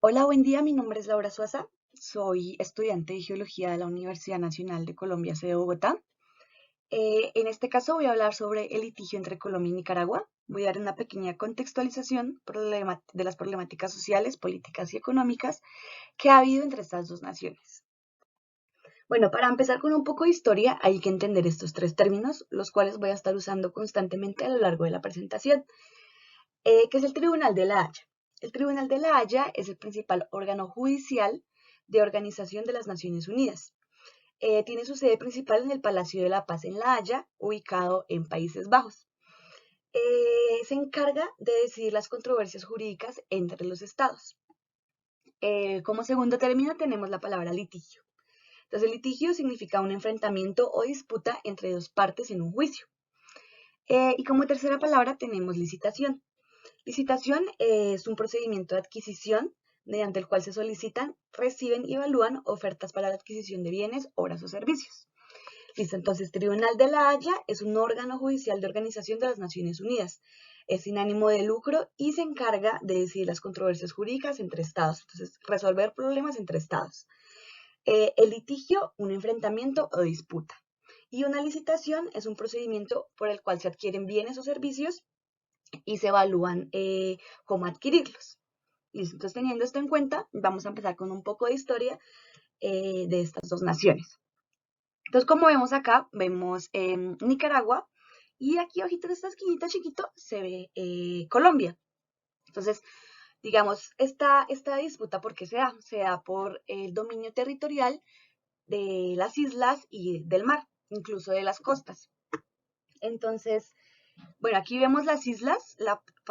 Hola, buen día. Mi nombre es Laura Suaza. Soy estudiante de Geología de la Universidad Nacional de Colombia, sede Bogotá. En este caso voy a hablar sobre el litigio entre Colombia y Nicaragua. Voy a dar una pequeña contextualización de las problemáticas sociales, políticas y económicas que ha habido entre estas dos naciones. Bueno, para empezar con un poco de historia, hay que entender estos tres términos, los cuales voy a estar usando constantemente a lo largo de la presentación. Que es el Tribunal de la Haya. El Tribunal de la Haya es el principal órgano judicial de Organización de las Naciones Unidas. Tiene su sede principal en el Palacio de la Paz en La Haya, ubicado en Países Bajos. Se encarga de decidir las controversias jurídicas entre los estados. Como segundo término tenemos la palabra litigio. Entonces, el litigio significa un enfrentamiento o disputa entre dos partes en un juicio. Y como tercera palabra tenemos licitación. Licitación es un procedimiento de adquisición mediante el cual se solicitan, reciben y evalúan ofertas para la adquisición de bienes, obras o servicios. Listo, entonces Tribunal de la Haya es un órgano judicial de Organización de las Naciones Unidas. Es sin ánimo de lucro y se encarga de decidir las controversias jurídicas entre estados, entonces resolver problemas entre estados. El litigio, un enfrentamiento o disputa. Y una licitación es un procedimiento por el cual se adquieren bienes o servicios y se evalúan cómo adquirirlos. Listo, entonces teniendo esto en cuenta, vamos a empezar con un poco de historia de estas dos naciones. Entonces, como vemos acá, vemos Nicaragua y aquí ojito en esta esquinita chiquito se ve Colombia. Entonces, digamos, esta disputa, ¿por qué se da? Se da por el dominio territorial de las islas y del mar, incluso de las costas. Entonces, bueno, aquí vemos las islas,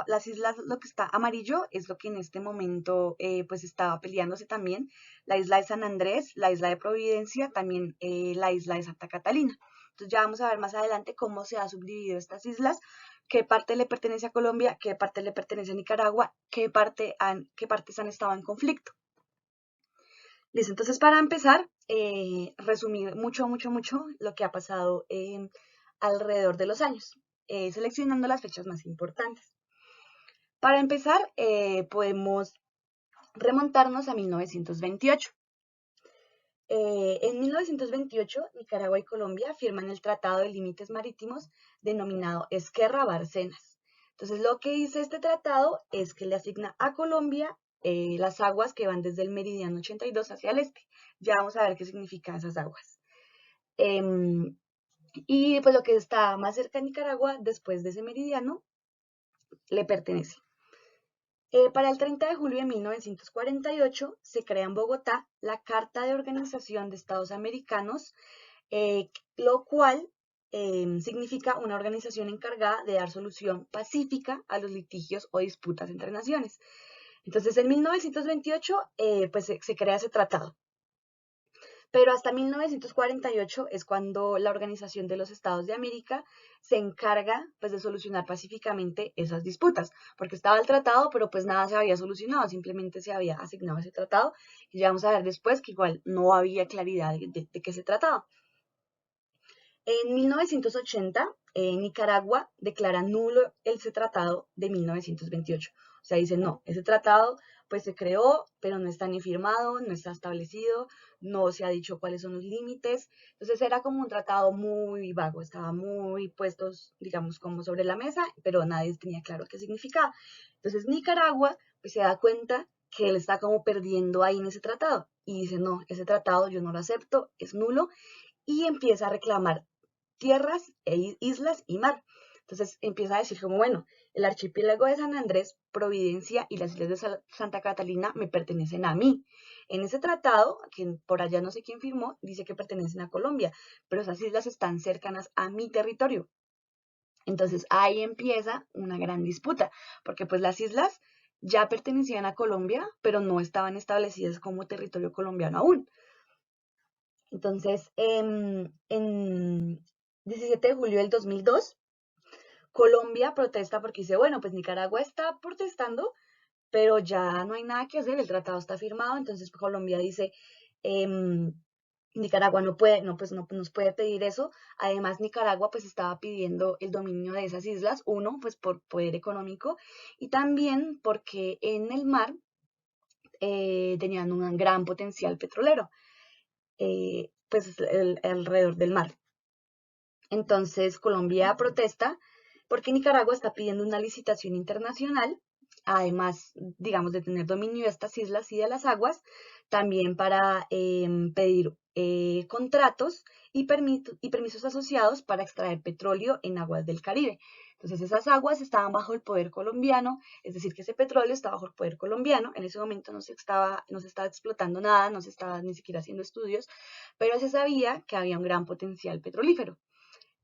las islas, lo que está amarillo es lo que en este momento pues estaba peleándose también, la isla de San Andrés, la isla de Providencia, también la isla de Santa Catalina. Entonces ya vamos a ver más adelante cómo se ha subdividido estas islas, qué parte le pertenece a Colombia, qué parte le pertenece a Nicaragua, qué partes han estado en conflicto. Listo, entonces para empezar, resumir mucho lo que ha pasado alrededor de los años, seleccionando las fechas más importantes. Para empezar, podemos remontarnos a 1928. En 1928, Nicaragua y Colombia firman el Tratado de Límites Marítimos denominado Esquerra-Bárcenas. Entonces, lo que dice este tratado es que le asigna a Colombia las aguas que van desde el meridiano 82 hacia el este. Ya vamos a ver qué significan esas aguas. Y pues lo que está más cerca de Nicaragua, después de ese meridiano, le pertenece. Para el 30 de julio de 1948 se crea en Bogotá la Carta de Organización de Estados Americanos, lo cual significa una organización encargada de dar solución pacífica a los litigios o disputas entre naciones. Entonces, en 1928, pues se crea ese tratado. Pero hasta 1948 es cuando la Organización de los Estados de América se encarga pues, de solucionar pacíficamente esas disputas, porque estaba el tratado, pero pues nada se había solucionado, simplemente se había asignado ese tratado, y ya vamos a ver después que igual no había claridad de qué se trataba. En 1980, Nicaragua declara nulo ese tratado de 1928. O sea, dice, no, ese tratado pues se creó, pero no está ni firmado, no está establecido, no se ha dicho cuáles son los límites. Entonces era como un tratado muy vago, estaba muy puestos, digamos, como sobre la mesa, pero nadie tenía claro qué significaba. Entonces Nicaragua pues se da cuenta que él está como perdiendo ahí en ese tratado y dice, no, ese tratado yo no lo acepto, es nulo, y empieza a reclamar tierras, islas y mar. Entonces empieza a decir como, bueno, el archipiélago de San Andrés, Providencia y las islas de Santa Catalina me pertenecen a mí. En ese tratado, que por allá no sé quién firmó, dice que pertenecen a Colombia, pero esas islas están cercanas a mi territorio. Entonces ahí empieza una gran disputa, porque pues las islas ya pertenecían a Colombia, pero no estaban establecidas como territorio colombiano aún. Entonces, en 17 de julio del 2002, Colombia protesta porque dice, bueno, pues Nicaragua está protestando, pero ya no hay nada que hacer, el tratado está firmado, entonces Colombia dice, em, Nicaragua no puede, no, pues no nos puede pedir eso. Además, Nicaragua pues estaba pidiendo el dominio de esas islas, uno, pues por poder económico, y también porque en el mar tenían un gran potencial petrolero, pues alrededor del mar. Entonces Colombia protesta porque Nicaragua está pidiendo una licitación internacional, además, digamos, de tener dominio de estas islas y de las aguas, también para pedir contratos y permisos asociados para extraer petróleo en aguas del Caribe. Entonces esas aguas estaban bajo el poder colombiano, es decir, que ese petróleo estaba bajo el poder colombiano. En ese momento no se estaba explotando nada, no se estaba ni siquiera haciendo estudios, pero se sabía que había un gran potencial petrolífero.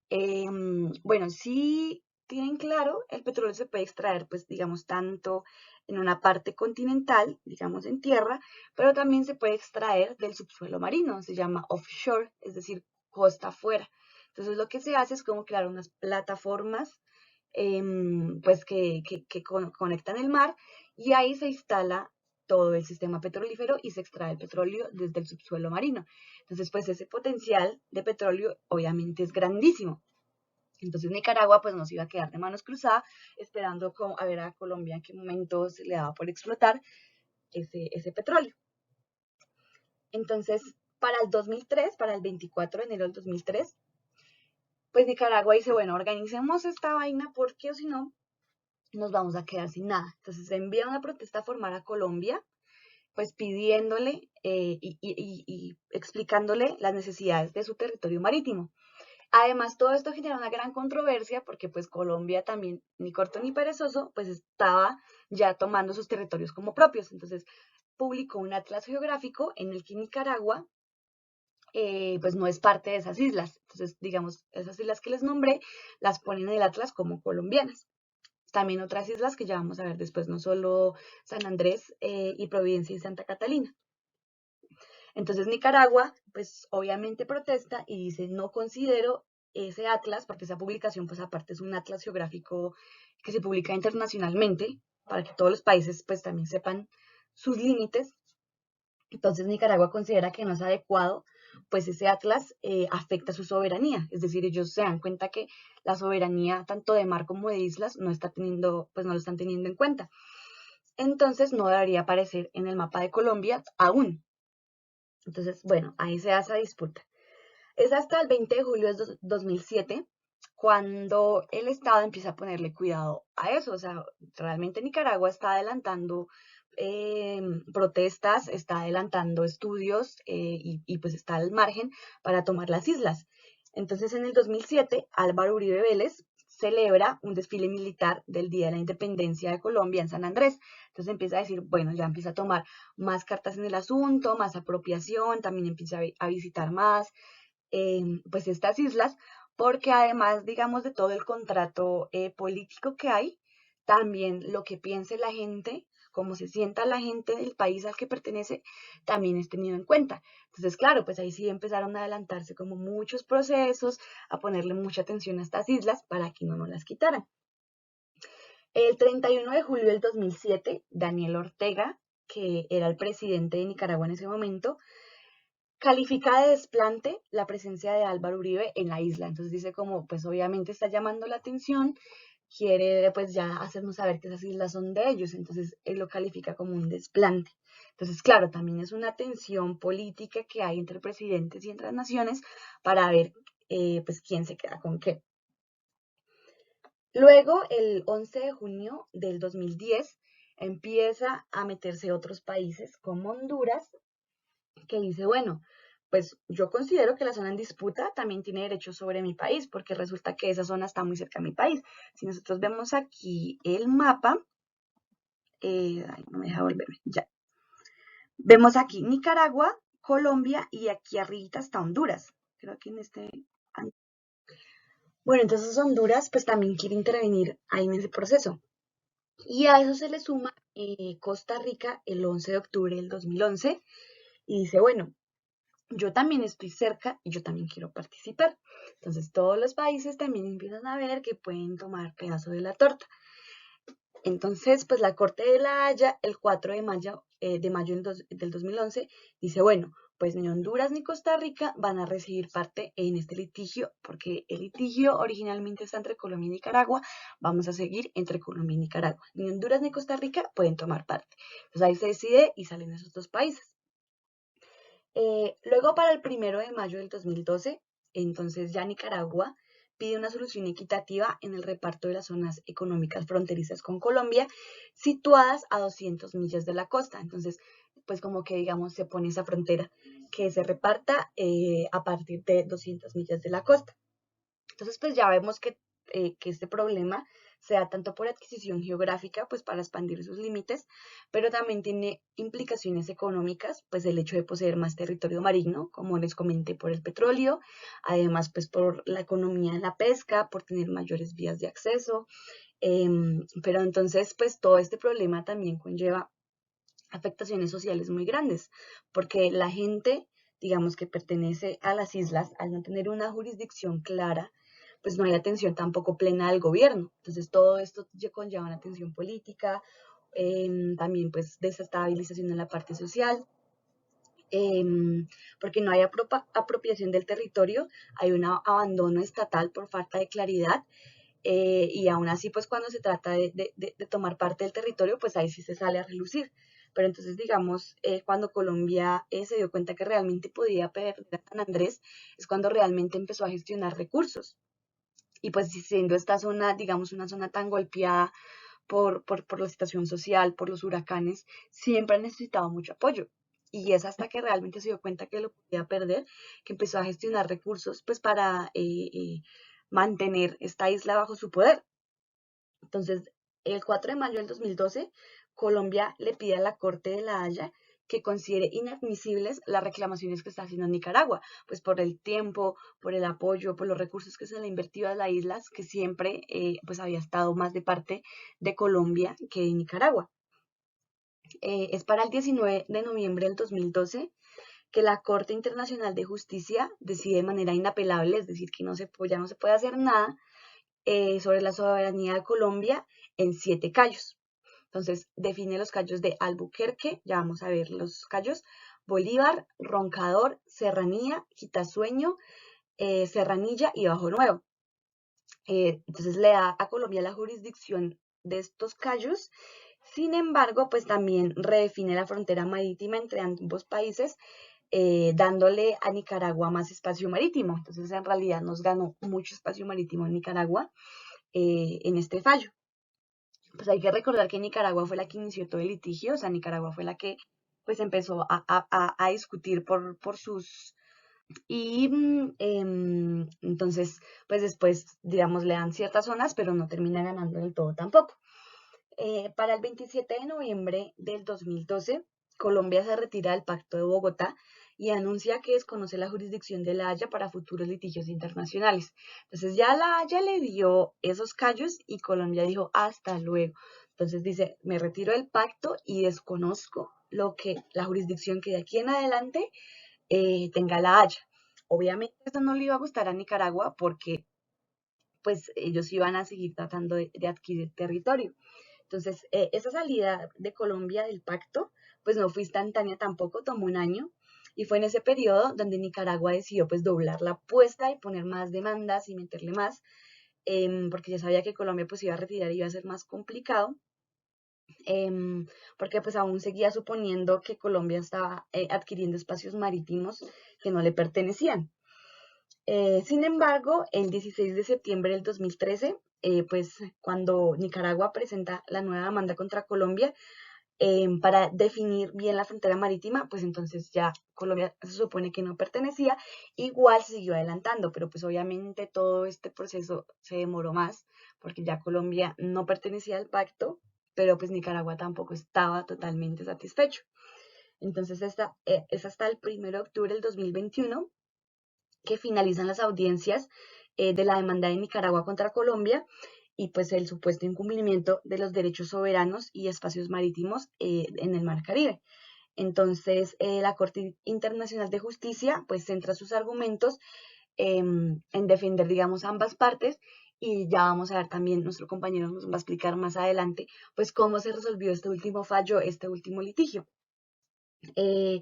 Bueno, sí tienen claro, el petróleo se puede extraer, pues digamos, tanto en una parte continental, digamos en tierra, pero también se puede extraer del subsuelo marino, se llama offshore, es decir, costa afuera. Entonces lo que se hace es como crear unas plataformas, pues que conectan el mar, y ahí se instala todo el sistema petrolífero y se extrae el petróleo desde el subsuelo marino. Entonces, pues ese potencial de petróleo obviamente es grandísimo. Entonces Nicaragua pues no se iba a quedar de manos cruzadas esperando a ver a Colombia en qué momento se le daba por explotar ese petróleo. Entonces, para el 2003, para el 24 de enero del 2003, pues Nicaragua dice, bueno, organicemos esta vaina porque o si no, nos vamos a quedar sin nada. Entonces se envía una protesta formal a Colombia, pues pidiéndole y explicándole las necesidades de su territorio marítimo. Además, todo esto genera una gran controversia porque pues Colombia también, ni corto ni perezoso, pues estaba ya tomando sus territorios como propios. Entonces, publicó un atlas geográfico en el que Nicaragua pues no es parte de esas islas. Entonces, digamos, esas islas que les nombré las ponen en el atlas como colombianas. También otras islas que ya vamos a ver después, no solo San Andrés y Providencia y Santa Catalina. Entonces Nicaragua, pues obviamente protesta y dice, no considero ese atlas, porque esa publicación, pues aparte es un atlas geográfico que se publica internacionalmente, para que todos los países pues también sepan sus límites. Entonces Nicaragua considera que no es adecuado, pues ese atlas afecta su soberanía, es decir, ellos se dan cuenta que la soberanía tanto de mar como de islas no está teniendo, pues no lo están teniendo en cuenta. Entonces no debería aparecer en el mapa de Colombia aún. Entonces, bueno, ahí se hace esa disputa. Es hasta el 20 de julio de 2007 cuando el Estado empieza a ponerle cuidado a eso. O sea, realmente Nicaragua está adelantando protestas, está adelantando estudios y pues está al margen para tomar las islas. Entonces, en el 2007, Álvaro Uribe Vélez celebra un desfile militar del Día de la Independencia de Colombia en San Andrés. Entonces empieza a decir, bueno, ya empieza a tomar más cartas en el asunto, más apropiación, también empieza a visitar más pues estas islas, porque además, digamos, de todo el contrato político que hay, también lo que piense la gente, cómo se sienta la gente del país al que pertenece, también es tenido en cuenta. Entonces, claro, pues ahí sí empezaron a adelantarse como muchos procesos, a ponerle mucha atención a estas islas para que no nos las quitaran. El 31 de julio del 2007, Daniel Ortega, que era el presidente de Nicaragua en ese momento, califica de desplante la presencia de Álvaro Uribe en la isla. Entonces dice como, pues obviamente está llamando la atención, quiere pues ya hacernos saber que esas islas son de ellos. Entonces él lo califica como un desplante. Entonces, claro, también es una tensión política que hay entre presidentes y entre naciones para ver pues quién se queda con qué. Luego, el 11 de junio del 2010, empieza a meterse otros países como Honduras, que dice, bueno, pues yo considero que la zona en disputa también tiene derechos sobre mi país, porque resulta que esa zona está muy cerca de mi país. Si nosotros vemos aquí el mapa, no me deja volverme, ya. Vemos aquí Nicaragua, Colombia y aquí arriba está Honduras. Creo que en este... Bueno, entonces Honduras pues también quiere intervenir ahí en ese proceso. Y a eso se le suma Costa Rica el 11 de octubre del 2011 y dice, bueno, yo también estoy cerca y yo también quiero participar. Entonces todos los países también empiezan a ver que pueden tomar pedazo de la torta. Entonces, pues la Corte de la Haya, el 4 de mayo del 2011, dice, bueno, Pues ni Honduras ni Costa Rica van a recibir parte en este litigio, porque el litigio originalmente está entre Colombia y Nicaragua. Vamos a seguir entre Colombia y Nicaragua. Ni Honduras ni Costa Rica pueden tomar parte. Entonces ahí se decide y salen esos dos países. Luego, para el 1 de mayo del 2012, entonces ya Nicaragua pide una solución equitativa en el reparto de las zonas económicas fronterizas con Colombia, situadas a 200 millas de la costa. Entonces, pues como que digamos se pone esa frontera que se reparta a partir de 200 millas de la costa. Entonces, pues ya vemos que este problema se da tanto por adquisición geográfica, pues para expandir sus límites, pero también tiene implicaciones económicas, pues el hecho de poseer más territorio marino, como les comenté, por el petróleo, además pues por la economía de la pesca, por tener mayores vías de acceso, pero entonces pues todo este problema también conlleva afectaciones sociales muy grandes, porque la gente, digamos que pertenece a las islas, al no tener una jurisdicción clara, pues no hay atención tampoco plena del gobierno. Entonces todo esto conlleva una tensión política, también pues desestabilización en la parte social, porque no hay apropiación del territorio, hay un abandono estatal por falta de claridad, y aún así, pues cuando se trata de tomar parte del territorio, pues ahí sí se sale a relucir. Pero entonces, digamos, cuando Colombia se dio cuenta que realmente podía perder a San Andrés, es cuando realmente empezó a gestionar recursos. Y pues siendo esta zona, digamos, una zona tan golpeada por la situación social, por los huracanes, siempre ha necesitado mucho apoyo. Y es hasta que realmente se dio cuenta que lo podía perder, que empezó a gestionar recursos pues para mantener esta isla bajo su poder. Entonces, el 4 de mayo del 2012, Colombia le pide a la Corte de la Haya que considere inadmisibles las reclamaciones que está haciendo Nicaragua, pues por el tiempo, por el apoyo, por los recursos que se le ha invertido a las islas, que siempre pues había estado más de parte de Colombia que de Nicaragua. Es para el 19 de noviembre del 2012 que la Corte Internacional de Justicia decide de manera inapelable, es decir, que ya no se puede hacer nada sobre la soberanía de Colombia en 7 callos. Entonces, define los callos de Albuquerque, ya vamos a ver los callos, Bolívar, Roncador, Serranía, Quitasueño, Serranilla y Bajo Nuevo. Entonces le da a Colombia la jurisdicción de estos callos. Sin embargo, pues también redefine la frontera marítima entre ambos países, dándole a Nicaragua más espacio marítimo. Entonces, en realidad nos ganó mucho espacio marítimo en Nicaragua en este fallo. Pues hay que recordar que Nicaragua fue la que inició todo el litigio, o sea, Nicaragua fue la que pues empezó a discutir por sus... Y entonces, pues después, digamos, le dan ciertas zonas, pero no termina ganando del todo tampoco. Para el 27 de noviembre del 2012, Colombia se retira del Pacto de Bogotá y anuncia que desconoce la jurisdicción de la Haya para futuros litigios internacionales. Entonces ya la Haya le dio esos callos y Colombia dijo hasta luego. Entonces dice, me retiro del pacto y desconozco la jurisdicción que de aquí en adelante tenga la Haya. Obviamente esto no le iba a gustar a Nicaragua porque pues ellos iban a seguir tratando de adquirir territorio. Entonces, esa salida de Colombia del pacto, pues no fue instantánea tampoco, tomó un año, y fue en ese periodo donde Nicaragua decidió pues doblar la apuesta y poner más demandas y meterle más, porque ya sabía que Colombia pues iba a retirar y iba a ser más complicado, porque pues aún seguía suponiendo que Colombia estaba adquiriendo espacios marítimos que no le pertenecían. Sin embargo, el 16 de septiembre del 2013, pues cuando Nicaragua presenta la nueva demanda contra Colombia para definir bien la frontera marítima, pues entonces ya Colombia se supone que no pertenecía, igual se siguió adelantando, pero pues obviamente todo este proceso se demoró más porque ya Colombia no pertenecía al pacto, pero pues Nicaragua tampoco estaba totalmente satisfecho. Entonces es hasta el 1 de octubre del 2021 que finalizan las audiencias de la demanda de Nicaragua contra Colombia y pues el supuesto incumplimiento de los derechos soberanos y espacios marítimos en el Mar Caribe. Entonces, la Corte Internacional de Justicia pues centra sus argumentos en defender, digamos, ambas partes, y ya vamos a ver también, nuestro compañero nos va a explicar más adelante, pues cómo se resolvió este último fallo, este último litigio. Eh,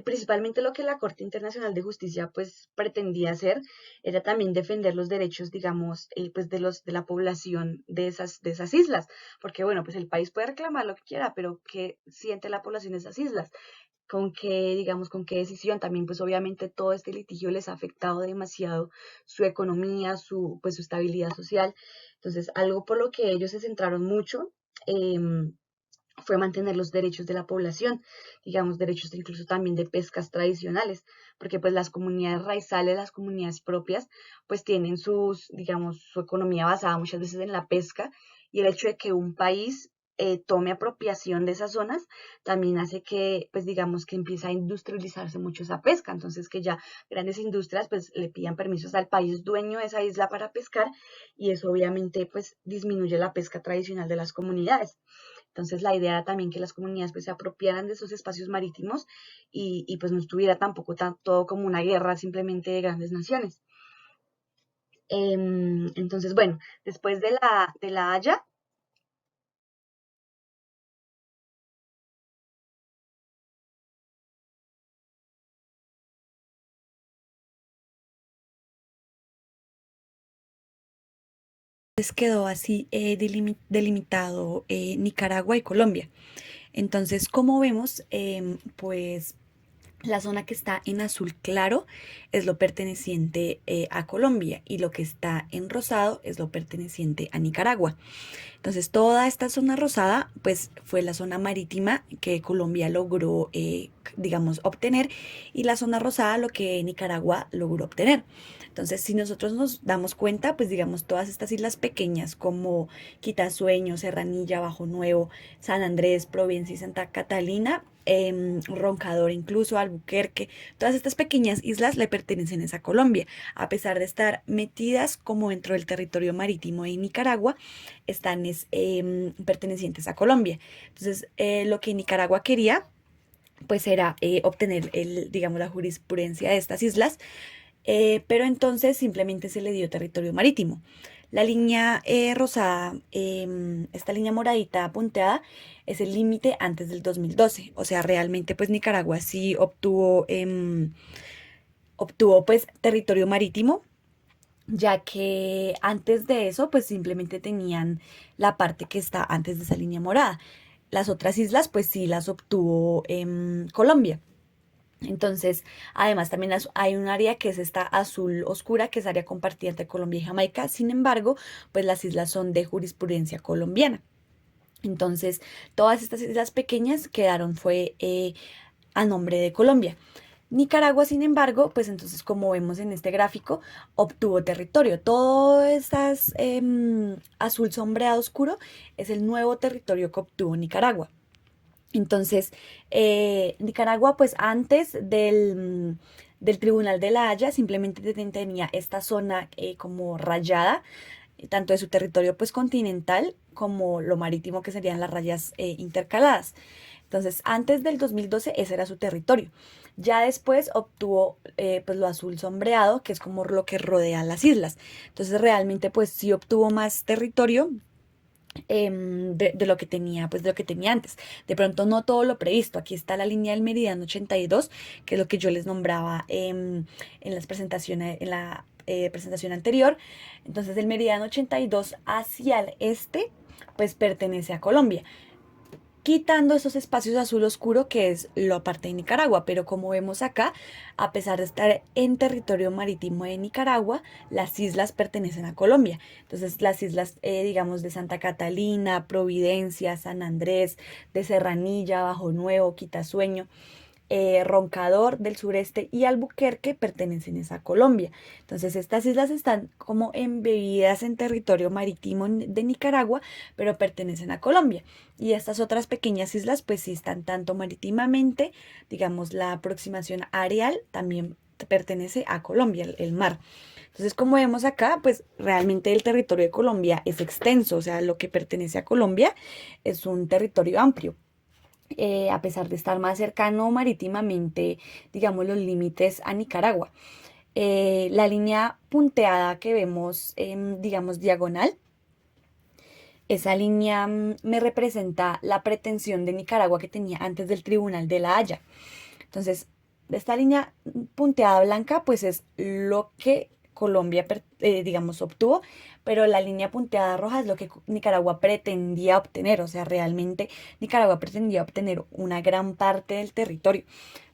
Principalmente lo que la Corte Internacional de Justicia pues pretendía hacer era también defender los derechos, digamos, pues de la población de esas islas, porque bueno, pues el país puede reclamar lo que quiera, pero ¿qué siente la población de esas islas? ¿Con qué, digamos, con qué decisión? También pues obviamente todo este litigio les ha afectado demasiado su economía, pues su estabilidad social. Entonces, algo por lo que ellos se centraron mucho. Fue mantener los derechos de la población, digamos, derechos incluso también de pescas tradicionales, porque pues las comunidades raizales, las comunidades propias, pues tienen digamos, su economía basada muchas veces en la pesca, y el hecho de que un país tome apropiación de esas zonas también hace que, pues digamos, que empieza a industrializarse mucho esa pesca, entonces que ya grandes industrias pues le pidan permisos al país dueño de esa isla para pescar, y eso obviamente pues disminuye la pesca tradicional de las comunidades. Entonces la idea era también que las comunidades pues se apropiaran de esos espacios marítimos pues no estuviera tampoco todo como una guerra simplemente de grandes naciones. Entonces, bueno, después de la Haya, Quedó así delimitado Nicaragua y Colombia. Entonces, como vemos, pues la zona que está en azul claro es lo perteneciente a Colombia y lo que está en rosado es lo perteneciente a Nicaragua. Entonces, toda esta zona rosada, pues fue la zona marítima que Colombia logró, digamos, obtener, y la zona rosada lo que Nicaragua logró obtener. Entonces, si nosotros nos damos cuenta, pues digamos, todas estas islas pequeñas como Quitasueño, Serranilla, Bajo Nuevo, San Andrés, Providencia y Santa Catalina, Roncador, incluso Albuquerque, todas estas pequeñas islas le pertenecen a Colombia, a pesar de estar metidas como dentro del territorio marítimo de Nicaragua, están pertenecientes a Colombia. Entonces, lo que Nicaragua quería, pues era obtener digamos, la jurisprudencia de estas islas, pero entonces simplemente se le dio territorio marítimo. La línea rosada, esta línea moradita punteada, es el límite antes del 2012. O sea, realmente pues Nicaragua sí obtuvo pues territorio marítimo, ya que antes de eso pues simplemente tenían la parte que está antes de esa línea morada. Las otras islas pues sí las obtuvo Colombia. Entonces, además también hay un área que es esta azul oscura, que es área compartida entre Colombia y Jamaica. Sin embargo, pues las islas son de jurisprudencia colombiana. Entonces, todas estas islas pequeñas quedaron fue a nombre de Colombia. Nicaragua, sin embargo, pues entonces como vemos en este gráfico, obtuvo territorio. Todo estas azul sombreado oscuro es el nuevo territorio que obtuvo Nicaragua. Entonces, Nicaragua, pues antes del Tribunal de la Haya, simplemente tenía esta zona como rayada, tanto de su territorio pues continental como lo marítimo, que serían las rayas intercaladas. Entonces, antes del 2012 ese era su territorio. Ya después obtuvo pues lo azul sombreado, que es como lo que rodea las islas. Entonces, realmente pues sí obtuvo más territorio de lo que tenía, pues de lo que tenía antes. De pronto no todo lo previsto. Aquí está la línea del meridiano 82, que es lo que yo les nombraba en las presentaciones, en la presentación anterior. Entonces el meridiano 82 hacia el este, pues pertenece a Colombia, quitando esos espacios azul oscuro que es la parte de Nicaragua. Pero como vemos acá, a pesar de estar en territorio marítimo de Nicaragua, las islas pertenecen a Colombia. Entonces las islas, digamos, de Santa Catalina, Providencia, San Andrés, de Serranilla, Bajo Nuevo, Quitasueño, Roncador del sureste y Albuquerque pertenecen a Colombia. Entonces estas islas están como embebidas en territorio marítimo de Nicaragua, pero pertenecen a Colombia. Y estas otras pequeñas islas pues sí están tanto marítimamente, digamos la aproximación areal también pertenece a Colombia, el mar. Entonces, como vemos acá, pues realmente el territorio de Colombia es extenso, o sea, lo que pertenece a Colombia es un territorio amplio, a pesar de estar más cercano marítimamente, digamos, los límites a Nicaragua. La línea punteada que vemos, digamos, diagonal, esa línea me representa la pretensión de Nicaragua que tenía antes del Tribunal de la Haya. Entonces, esta línea punteada blanca, pues es lo que Colombia, digamos, obtuvo, pero la línea punteada roja es lo que Nicaragua pretendía obtener, o sea, realmente Nicaragua pretendía obtener una gran parte del territorio,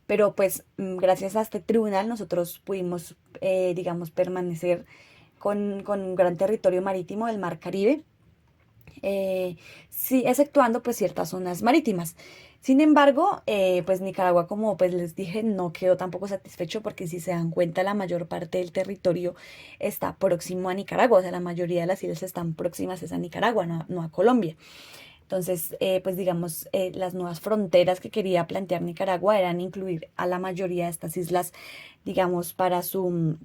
pero pues gracias a este tribunal nosotros pudimos, digamos, permanecer con un gran territorio marítimo del Mar Caribe, sí, exceptuando pues ciertas zonas marítimas. Sin embargo, pues Nicaragua, como pues les dije, no quedó tampoco satisfecho porque si se dan cuenta, la mayor parte del territorio está próximo a Nicaragua, o sea, la mayoría de las islas están próximas es a Nicaragua, no a Colombia. Entonces, pues digamos, las nuevas fronteras que quería plantear Nicaragua eran incluir a la mayoría de estas islas, digamos, para su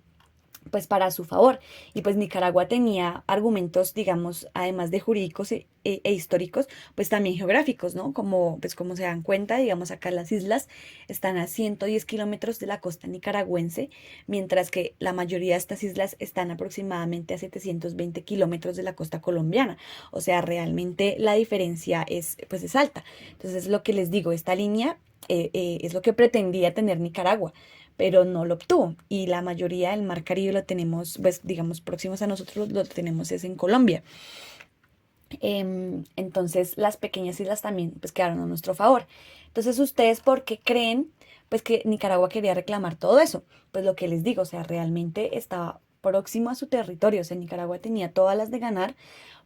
favor. Y pues Nicaragua tenía argumentos, digamos, además de jurídicos e históricos, pues también geográficos, ¿no? Como, pues como se dan cuenta, digamos, acá las islas están a 110 kilómetros de la costa nicaragüense, mientras que la mayoría de estas islas están aproximadamente a 720 kilómetros de la costa colombiana. O sea, realmente la diferencia pues es alta. Entonces, lo que les digo, esta línea es lo que pretendía tener Nicaragua, pero no lo obtuvo. Y la mayoría del Mar Caribe lo tenemos, pues digamos, próximos a nosotros, lo tenemos es en Colombia. Entonces las pequeñas islas también pues quedaron a nuestro favor. Entonces, ¿ustedes por qué creen pues que Nicaragua quería reclamar todo eso? Pues lo que les digo, o sea, realmente estaba próximo a su territorio, o sea, Nicaragua tenía todas las de ganar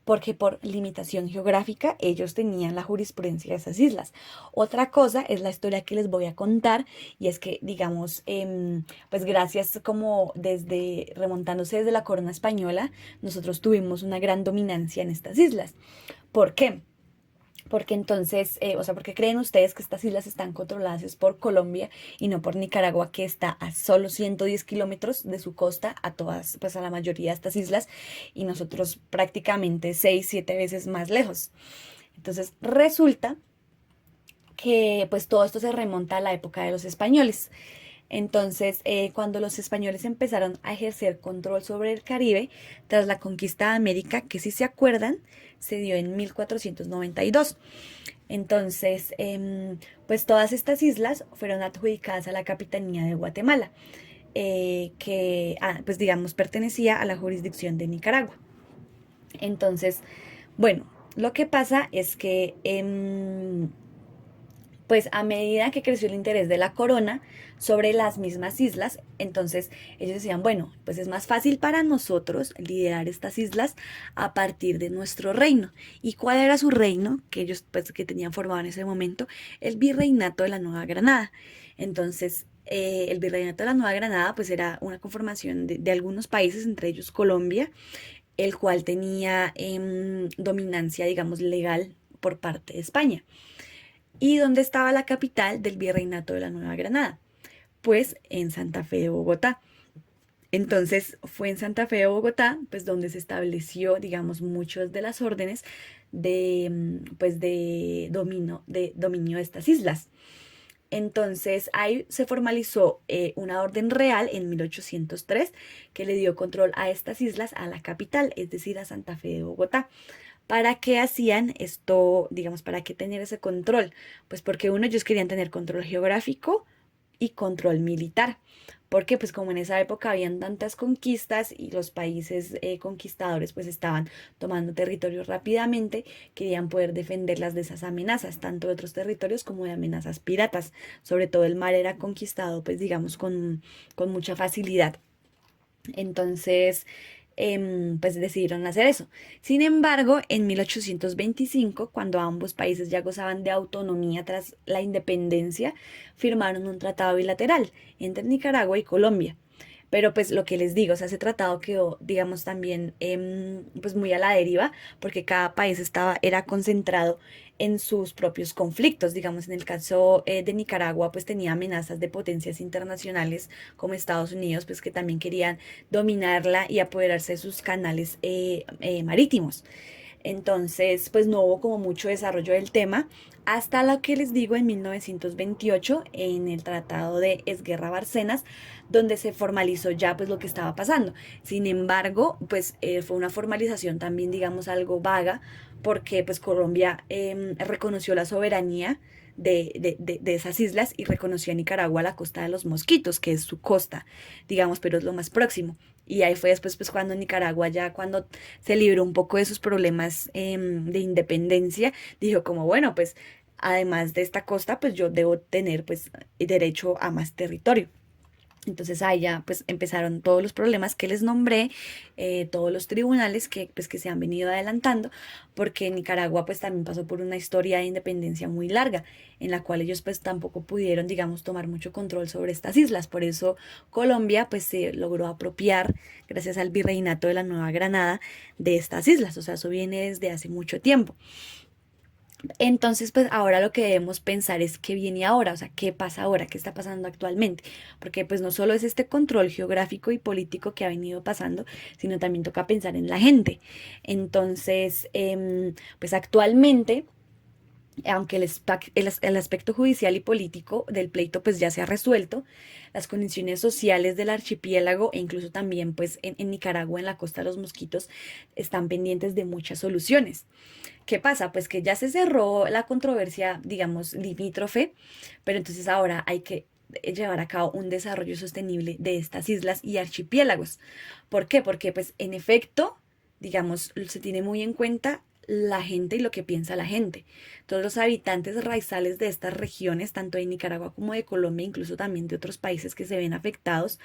porque por limitación geográfica ellos tenían la jurisprudencia de esas islas. Otra cosa es la historia que les voy a contar y es que, digamos, pues gracias como desde, remontándose desde la corona española, nosotros tuvimos una gran dominancia en estas islas. ¿Por qué? Porque entonces, o sea, ¿porque creen ustedes que estas islas están controladas es por Colombia y no por Nicaragua, que está a solo 110 kilómetros de su costa a todas, pues a la mayoría de estas islas, y nosotros prácticamente 6, 7 veces más lejos? Entonces, resulta que pues todo esto se remonta a la época de los españoles. Entonces, cuando los españoles empezaron a ejercer control sobre el Caribe, tras la conquista de América, que si se acuerdan, se dio en 1492. Entonces, pues todas estas islas fueron adjudicadas a la Capitanía de Guatemala, que, pues digamos, pertenecía a la jurisdicción de Nicaragua. Entonces, bueno, lo que pasa es que pues a medida que creció el interés de la corona sobre las mismas islas, entonces ellos decían, bueno, pues es más fácil para nosotros liderar estas islas a partir de nuestro reino. ¿Y cuál era su reino? Que ellos pues que tenían formado en ese momento, el Virreinato de la Nueva Granada. Entonces, el Virreinato de la Nueva Granada pues era una conformación de algunos países, entre ellos Colombia, el cual tenía dominancia, digamos, legal por parte de España. ¿Y dónde estaba la capital del Virreinato de la Nueva Granada? Pues en Santa Fe de Bogotá. Entonces fue en Santa Fe de Bogotá, pues donde se estableció, digamos, muchas de las órdenes pues de dominio de estas islas. Entonces ahí se formalizó una orden real en 1803 que le dio control a estas islas a la capital, es decir, a Santa Fe de Bogotá. ¿Para qué hacían esto? Digamos, ¿para qué tener ese control? Pues porque uno, ellos querían tener control geográfico y control militar. Porque pues como en esa época habían tantas conquistas y los países conquistadores pues estaban tomando territorios rápidamente, querían poder defenderlas de esas amenazas, tanto de otros territorios como de amenazas piratas. Sobre todo el mar era conquistado pues digamos con mucha facilidad. Entonces, pues decidieron hacer eso. Sin embargo, en 1825, cuando ambos países ya gozaban de autonomía tras la independencia, firmaron un tratado bilateral entre Nicaragua y Colombia. Pero pues lo que les digo, o sea, ese tratado quedó, digamos, también pues muy a la deriva, porque cada país era concentrado en sus propios conflictos. Digamos, en el caso de Nicaragua, pues tenía amenazas de potencias internacionales como Estados Unidos, pues que también querían dominarla y apoderarse de sus canales marítimos. Entonces, pues no hubo como mucho desarrollo del tema hasta lo que les digo en 1928 en el Tratado de Esguerra-Bárcenas, donde se formalizó ya pues lo que estaba pasando. Sin embargo, pues fue una formalización también digamos algo vaga porque pues Colombia reconoció la soberanía de esas islas y reconoció a Nicaragua la costa de los Mosquitos, que es su costa, digamos, pero es lo más próximo. Y ahí fue después, pues, cuando Nicaragua ya, cuando se libró un poco de sus problemas de independencia, dijo como, bueno, pues, además de esta costa, pues yo debo tener, pues, derecho a más territorio. Entonces ahí ya pues empezaron todos los problemas que les nombré, todos los tribunales pues, que se han venido adelantando, porque Nicaragua pues también pasó por una historia de independencia muy larga, en la cual ellos pues tampoco pudieron, digamos, tomar mucho control sobre estas islas. Por eso Colombia pues se logró apropiar, gracias al virreinato de la Nueva Granada, de estas islas. O sea, eso viene desde hace mucho tiempo. Entonces, pues ahora lo que debemos pensar es qué viene ahora, o sea, qué pasa ahora, qué está pasando actualmente, porque pues no solo es este control geográfico y político que ha venido pasando, sino también toca pensar en la gente. Entonces, pues actualmente aunque el aspecto judicial y político del pleito pues ya se ha resuelto, las condiciones sociales del archipiélago e incluso también pues en Nicaragua, en la Costa de los Mosquitos, están pendientes de muchas soluciones. ¿Qué pasa? Pues que ya se cerró la controversia, digamos, limítrofe, pero entonces ahora hay que llevar a cabo un desarrollo sostenible de estas islas y archipiélagos. ¿Por qué? Porque pues en efecto, digamos, se tiene muy en cuenta la gente y lo que piensa la gente. Todos los habitantes raizales de estas regiones, tanto de Nicaragua como de Colombia, incluso también de otros países que se ven afectados,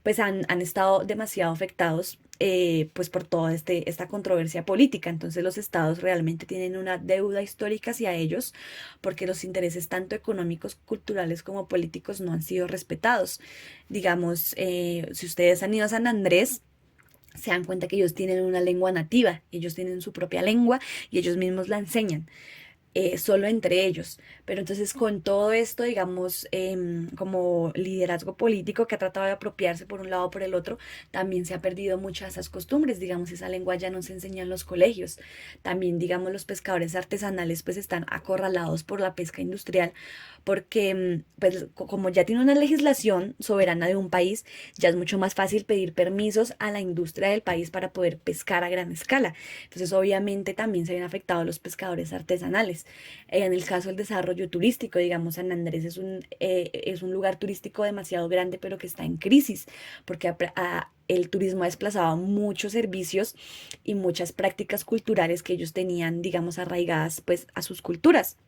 pues han estado demasiado afectados pues por toda esta controversia política. Entonces los estados realmente tienen una deuda histórica hacia ellos porque los intereses tanto económicos, culturales como políticos no han sido respetados. Digamos, si ustedes han ido a San Andrés, se dan cuenta que ellos tienen una lengua nativa, ellos tienen su propia lengua y ellos mismos la enseñan solo entre ellos. Pero entonces con todo esto, digamos, como liderazgo político que ha tratado de apropiarse por un lado o por el otro, también se ha perdido muchas de esas costumbres, digamos, esa lengua ya no se enseña en los colegios. También, digamos, los pescadores artesanales pues están acorralados por la pesca industrial porque pues como ya tiene una legislación soberana de un país, ya es mucho más fácil pedir permisos a la industria del país para poder pescar a gran escala. Entonces, obviamente también se ven afectados los pescadores artesanales. En el caso del desarrollo turístico, digamos, San Andrés es un lugar turístico demasiado grande, pero que está en crisis, porque el turismo ha desplazado muchos servicios y muchas prácticas culturales que ellos tenían, digamos, arraigadas pues a sus culturas.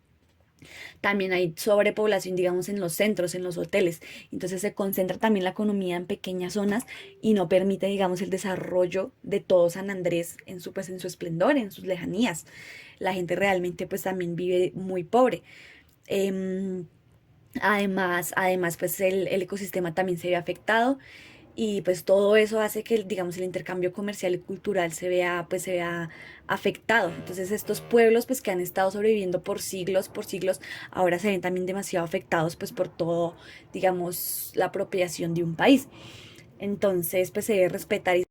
También hay sobrepoblación, digamos, en los centros, en los hoteles. Entonces se concentra también la economía en pequeñas zonas y no permite, digamos, el desarrollo de todo San Andrés pues, en su esplendor, en sus lejanías. La gente realmente pues también vive muy pobre. Em, además, pues el ecosistema también se ve afectado y pues todo eso hace que, digamos, el intercambio comercial y cultural se vea afectado. Entonces estos pueblos pues que han estado sobreviviendo por siglos, ahora se ven también demasiado afectados pues por todo, digamos, la apropiación de un país. Entonces pues se debe respetar y